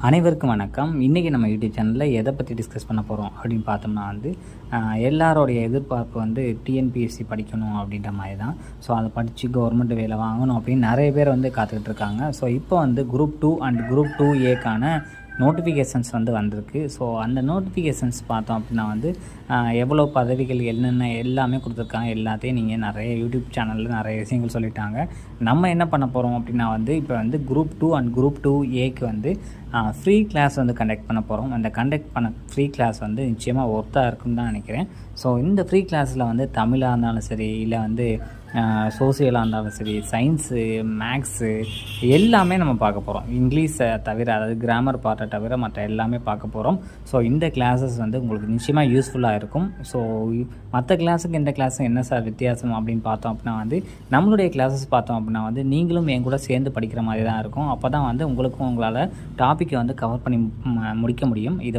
அனைவருக்கும் வணக்கம். இன்றைக்கி நம்ம யூடியூப் சேனலில் எதை பற்றி டிஸ்கஸ் பண்ண போகிறோம் அப்படின்னு பார்த்தோம்னா எல்லாரோடைய எதிர்பார்ப்பு டிஎன்பிஎஸ்சி படிக்கணும் அப்படின்ற மாதிரி தான். ஸோ அதை படித்து கவர்மெண்ட் வேலை வாங்கணும் அப்படின்னு நிறைய பேர் காத்துக்கிட்டு இருக்காங்க. ஸோ இப்போ குரூப் 2 அண்ட் குரூப் 2ஏக்கான நோட்டிஃபிகேஷன்ஸ் வந்திருக்கு. ஸோ அந்த நோட்டிஃபிகேஷன்ஸ் பார்த்தோம் அப்படின்னா எவ்வளோ பதவிகள் என்னென்ன எல்லாமே கொடுத்துருக்காங்க. எல்லாத்தையும் நீங்கள் நிறைய யூடியூப் சேனலில் நிறைய விஷயங்கள் சொல்லிட்டாங்க. நம்ம என்ன பண்ண போகிறோம் அப்படின்னா இப்போ குரூப் 2 அண்ட் குரூப் 2ஏக்கு ஃப்ரீ கிளாஸ் கண்டக்ட் பண்ண போகிறோம். அந்த கண்டக்ட் பண்ண ஃப்ரீ கிளாஸ் நிச்சயமாக ஒர்த்தாக இருக்குன்னு தான் நினைக்கிறேன். ஸோ இந்த ஃப்ரீ கிளாஸில் தமிழாக இருந்தாலும் சரி, இல்லை சோசியலாக இருந்தாலும் சரி, சயின்ஸு, மேக்ஸு எல்லாமே நம்ம பார்க்க போகிறோம். இங்கிலீஷை தவிர, அதாவது கிராமர் பார்ட்டை தவிர மற்ற எல்லாமே பார்க்க போகிறோம். ஸோ இந்த கிளாஸஸ் உங்களுக்கு நிச்சயமாக யூஸ்ஃபுல்லாக இருக்கும். ஸோ மற்ற கிளாஸுக்கு இந்த கிளாஸுக்கு என்ன சார் வித்தியாசம் அப்படின்னு பார்த்தோம் அப்படின்னா நம்மளுடைய கிளாஸஸ் பார்த்தோம் அப்படின்னா நீங்களும் என் கூட சேர்ந்து படிக்கிற மாதிரி தான் இருக்கும். அப்போ தான் உங்களுக்கும் உங்களால் டாப்பிக்கை கவர் பண்ணி முடிக்க முடியும். இது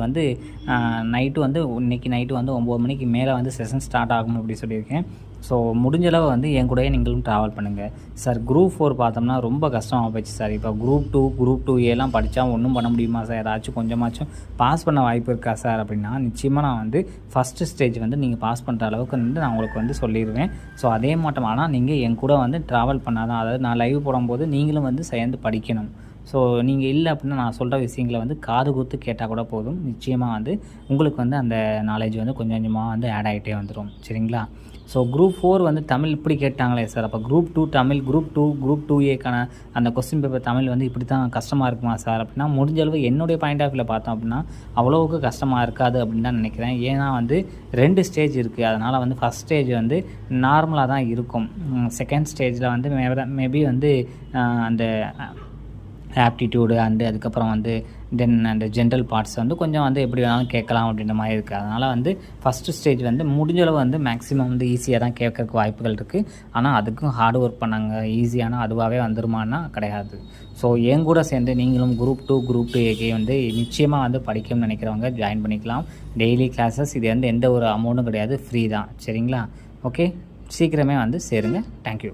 நைட்டு இன்றைக்கி நைட்டு 9 மணிக்கு மேலே செஷன் ஸ்டார்ட் ஆகும் அப்படி சொல்லியிருக்கேன். ஸோ முடிஞ்சளவு என் கூடயே நீங்களும் ட்ராவல் பண்ணுங்கள். சார் குரூப் 4 பார்த்தோம்னா ரொம்ப கஷ்டமாக போச்சு சார். இப்போ குரூப் 2 குரூப் 2ஏலாம் படித்தா ஒன்றும் பண்ண முடியுமா சார்? ஏதாச்சும் கொஞ்சமாச்சும் பாஸ் பண்ண வாய்ப்பு இருக்கா சார் அப்படின்னா நிச்சயமாக நான் ஃபஸ்ட்டு ஸ்டேஜ் நீங்கள் பாஸ் பண்ணுற அளவுக்கு நான் உங்களுக்கு சொல்லிடுவேன். ஸோ அதே மாட்டம் ஆனால் நீங்கள் என் கூட ட்ராவல் பண்ணால் தான், அதாவது நான் லைவ் போடும்போது நீங்களும் சேர்ந்து படிக்கணும். ஸோ நீங்கள் இல்லை அப்படின்னா நான் சொல்கிற விஷயங்களை காது குத்து கேட்டால் கூட போதும். நிச்சயமாக உங்களுக்கு அந்த நாலேஜ் கொஞ்சம் கொஞ்சமாக ஆட் ஆகிட்டே வந்துடும். சரிங்களா? ஸோ குரூப் 4 தமிழ் இப்படி கேட்டாங்களே சார், அப்போ குரூப் 2 தமிழ், குரூப் 2 குரூப் 2ஏக்கான அந்த கொஸ்டின் பேப்பர் தமிழ் இப்படி தான் கஷ்டமாக இருக்குமா சார் அப்படின்னா, முடிஞ்சளவு என்னுடைய பாயிண்ட் ஆஃப் வியூவில் பார்த்தோம் அப்படின்னா அவ்வளோவுக்கு கஷ்டமாக இருக்காது அப்படின்னு தான் நினைக்கிறேன். ஏன்னா 2 ஸ்டேஜ் இருக்குது. அதனால் ஃபஸ்ட் ஸ்டேஜ் நார்மலாக தான் இருக்கும். செகண்ட் ஸ்டேஜில் மேபி அந்த ஆப்டிடியூடு அதுக்கப்புறம் தென் அந்த ஜென்ரல் பார்ட்ஸ் கொஞ்சம் எப்படி வேணாலும் கேட்கலாம் அப்படின்ற மாதிரி இருக்குது. அதனால் ஃபஸ்ட்டு ஸ்டேஜ் முடிஞ்சளவு மேக்ஸிமம் ஈஸியாக தான் கேட்கறதுக்கு வாய்ப்புகள் இருக்குது. ஆனால் அதுக்கும் ஹார்ட் ஒர்க் பண்ணாங்க. ஈஸியான அதுவாகவே வந்துருமானா கிடையாது. ஸோ என் கூட சேர்ந்து நீங்களும் குரூப் 2 குரூப் 2ஏகே நிச்சயமாக படிக்கணும்னு நினைக்கிறவங்க ஜாயின் பண்ணிக்கலாம். டெய்லி கிளாஸஸ், இது எந்த ஒரு அமௌண்ட்டும் கிடையாது, ஃப்ரீ தான். சரிங்களா? ஓகே, சீக்கிரமே சேருங்க. தேங்க்யூ.